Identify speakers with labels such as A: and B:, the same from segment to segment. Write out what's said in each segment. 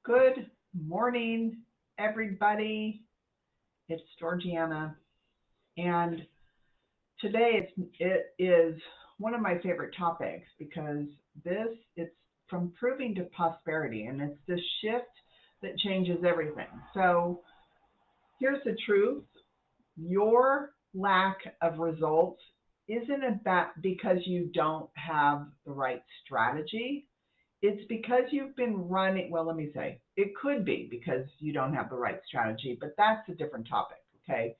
A: Good morning, everybody. It's Georgiana, and today it is one of my favorite topics because it's from proving to prosperity, and it's the shift that changes everything. So here's the truth: your lack of results isn't about because you don't have the right strategy. It's because you've been running, well, let me say, it could be because you don't have the right strategy, but that's a different topic, okay?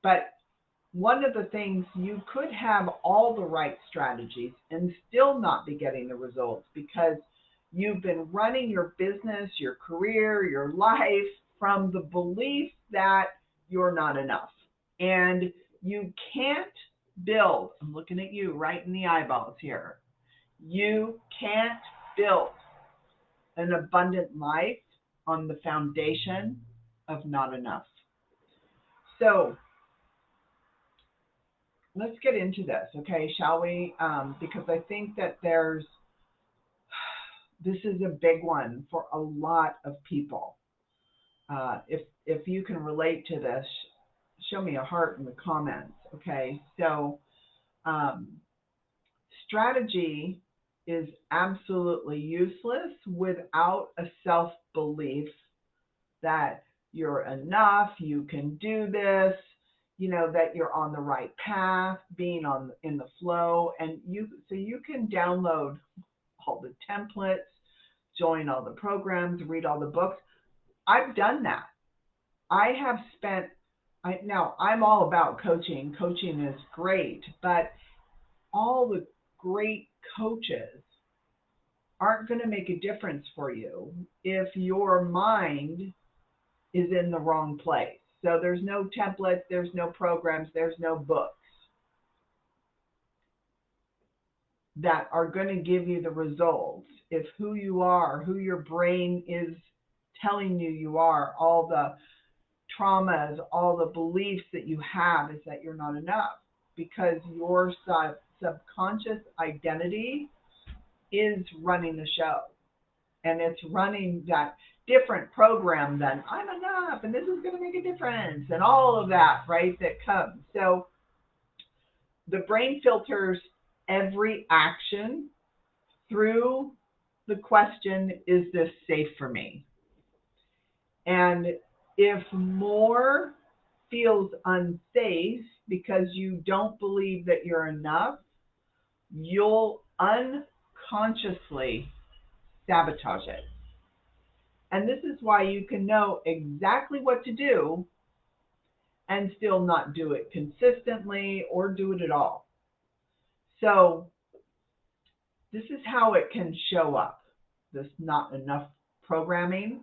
A: But one of the things you could have all the right strategies and still not be getting the results because you've been running your business, your career, your life from the belief that you're not enough. And you can't build, I'm looking at you right in the eyeballs here. You can't build an abundant life on the foundation of not enough. So let's get into this, okay? Shall we? Because I think that this is a big one for a lot of people. If you can relate to this, show me a heart in the comments, okay? So um, strategy is absolutely useless without a self belief that you're enough, you can do this, that you're on the right path, being on in the flow, and you can download all the templates, join all the programs, read all the books. I've done that. I have spent now I'm all about coaching. Coaching is great, but all the great coaches aren't going to make a difference for you if your mind is in the wrong place. So there's no templates, there's no programs, there's no books that are going to give you the results if who you are, who your brain is telling you are, all the traumas, all the beliefs that you have is that you're not enough because your subconscious identity is running the show, and it's running that different program than I'm enough and this is going to make a difference and all of that, right, that comes. So the brain filters every action through the question, is this safe for me? And if more feels unsafe because you don't believe that you're enough, you'll unconsciously sabotage it. And this is why you can know exactly what to do and still not do it consistently or do it at all. So this is how it can show up, this not enough programming.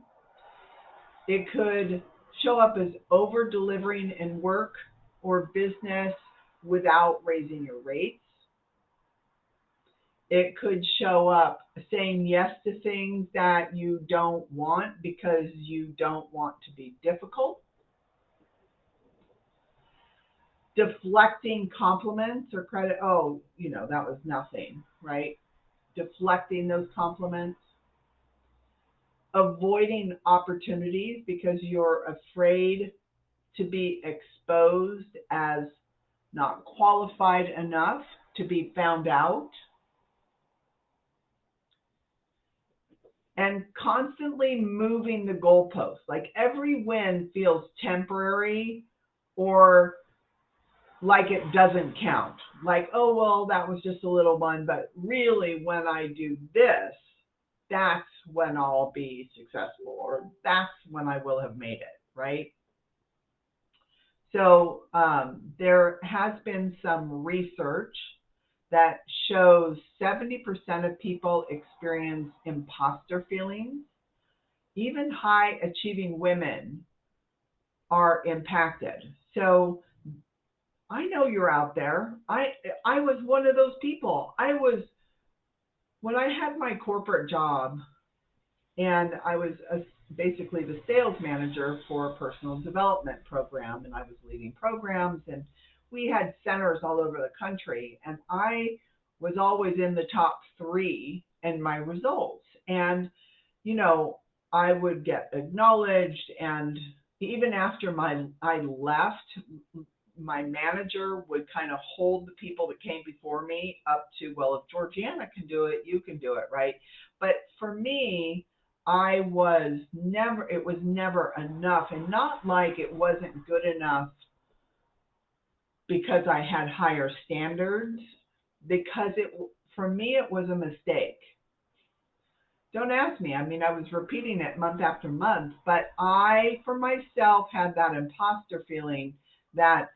A: It could show up as over delivering in work or business without raising your rates. It could show up saying yes to things that you don't want because you don't want to be difficult. Deflecting compliments or credit. Oh, that was nothing, right? Deflecting those compliments. Avoiding opportunities because you're afraid to be exposed as not qualified enough to be found out. And constantly moving the goalposts. Like every win feels temporary or like it doesn't count. Like, oh, well, that was just a little one, but really when I do this, that's when I'll be successful, or that's when I will have made it, right? So there has been some research that shows 70% of people experience imposter feelings. Even high achieving women are impacted. So I know you're out there. I was one of those people. When I had my corporate job and I was basically the sales manager for a personal development program, and I was leading programs, and we had centers all over the country, and I was always in the top 3 in my results. And, I would get acknowledged, and even after I left, my manager would kind of hold the people that came before me up to, well, if Georgiana can do it, you can do it, right? But for me, it was never enough, and not like it wasn't good enough because I had higher standards, because for me, it was a mistake. Don't ask me. I mean, I was repeating it month after month, but I, for myself, had that imposter feeling that,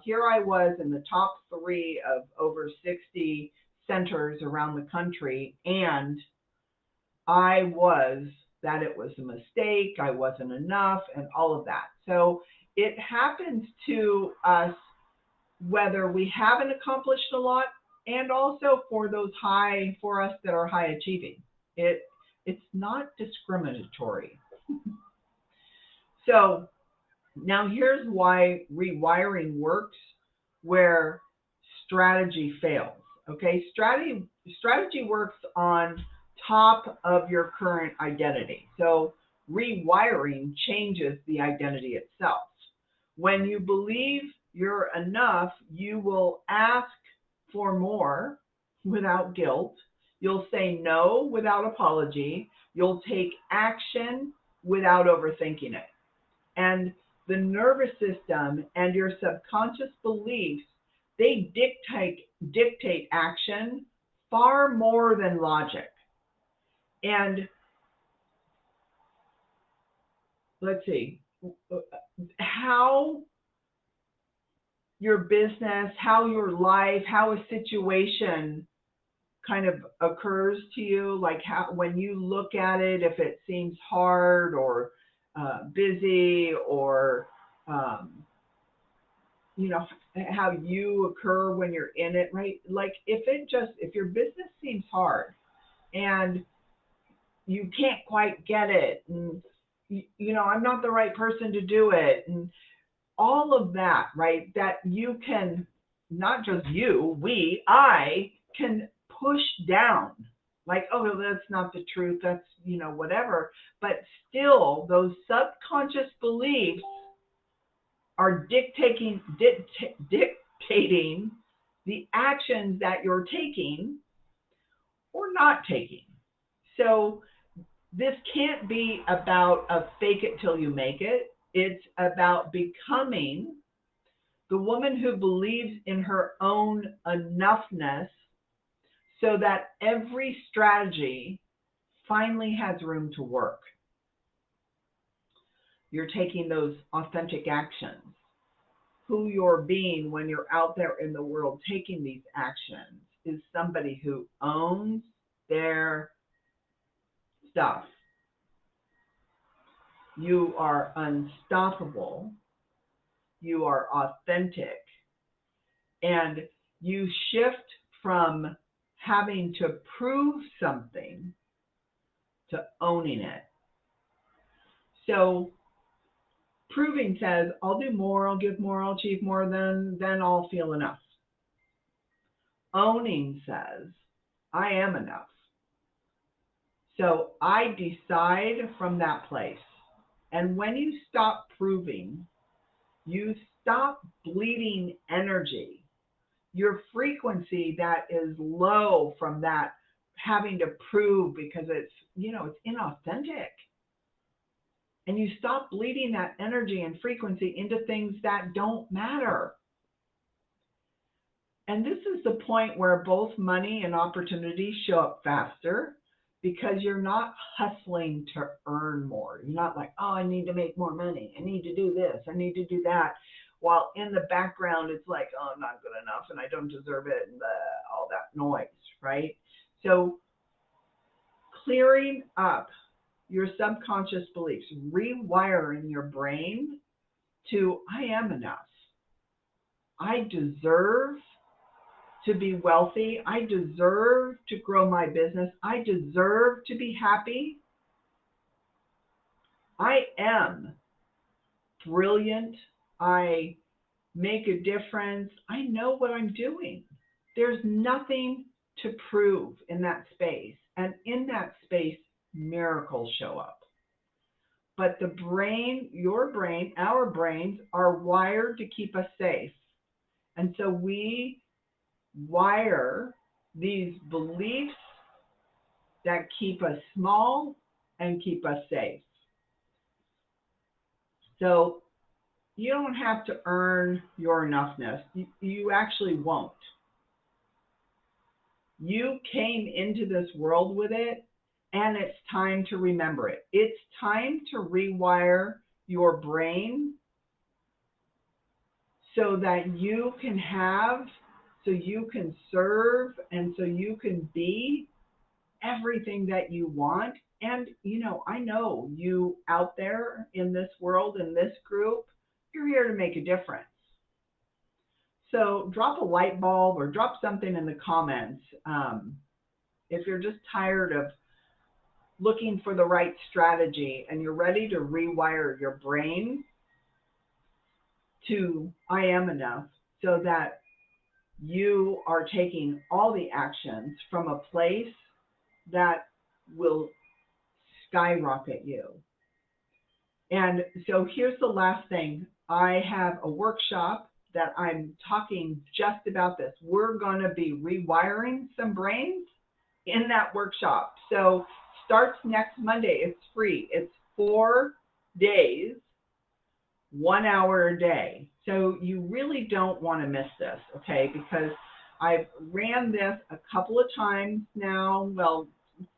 A: here I was in the top 3 of over 60 centers around the country, and that it was a mistake, I wasn't enough, and all of that. So it happens to us whether we haven't accomplished a lot, and also for us that are high achieving. It's not discriminatory. So now here's why rewiring works where strategy fails. Okay, strategy works on top of your current identity. So rewiring changes the identity itself. When you believe you're enough, you will ask for more without guilt. You'll say no without apology. You'll take action without overthinking it. And the nervous system and your subconscious beliefs, they dictate action far more than logic. And let's see, how your business, how your life, how a situation kind of occurs to you, like when you look at it, if it seems hard or busy, or how you occur when you're in it, right? Like if your business seems hard and you can't quite get it, and I'm not the right person to do it, and all of that, right? That you can, not just you, I can push down, like, oh, that's not the truth, that's, whatever. But still, those subconscious beliefs are dictating the actions that you're taking or not taking. So this can't be about a fake it till you make it. It's about becoming the woman who believes in her own enoughness, so that every strategy finally has room to work. You're taking those authentic actions. Who you're being when you're out there in the world taking these actions is somebody who owns their stuff. You are unstoppable. You are authentic. And you shift from having to prove something to owning it. So proving says, I'll do more, I'll give more, I'll achieve more, then I'll feel enough. Owning says, I am enough. So I decide from that place. And when you stop proving, you stop bleeding energy. Your frequency that is low from that having to prove because it's inauthentic. And you stop bleeding that energy and frequency into things that don't matter. And this is the point where both money and opportunity show up faster, because you're not hustling to earn more. You're not like, oh, I need to make more money. I need to do this. I need to do that. While in the background, it's like, oh, I'm not good enough and I don't deserve it, and all that noise, right? So clearing up your subconscious beliefs, rewiring your brain to, I am enough. I deserve to be wealthy. I deserve to grow my business. I deserve to be happy. I am brilliant. I make a difference. I know what I'm doing. There's nothing to prove in that space. And in that space, miracles show up. But the brain, your brain, our brains are wired to keep us safe. And so we wire these beliefs that keep us small and keep us safe. So you don't have to earn your enoughness. You actually won't. You came into this world with it, and it's time to remember it. It's time to rewire your brain so that you can have, so you can serve, and so you can be everything that you want. And, I know you out there in this world, in this group, you're here to make a difference. So drop a light bulb or drop something in the comments. If you're just tired of looking for the right strategy and you're ready to rewire your brain to I am enough, so that you are taking all the actions from a place that will skyrocket you. And so here's the last thing. I have a workshop that I'm talking just about this. We're going to be rewiring some brains in that workshop. So starts next Monday. It's free. It's 4 days, 1 hour a day. So you really don't want to miss this, okay? Because I've ran this a couple of times now. Well,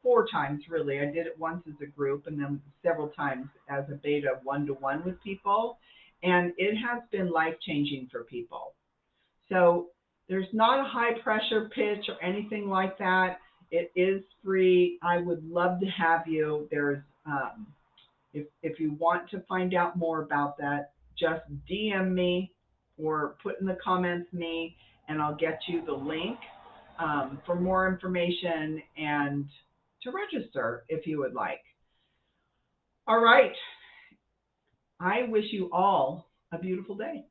A: 4 times really. I did it once as a group and then several times as a beta one-to-one with people. And it has been life-changing for people. So there's not a high pressure pitch or anything like that. It is free. I would love to have you. There's, if you want to find out more about that, just DM me or put in the comments me, and I'll get you the link for more information and to register if you would like. All right. I wish you all a beautiful day.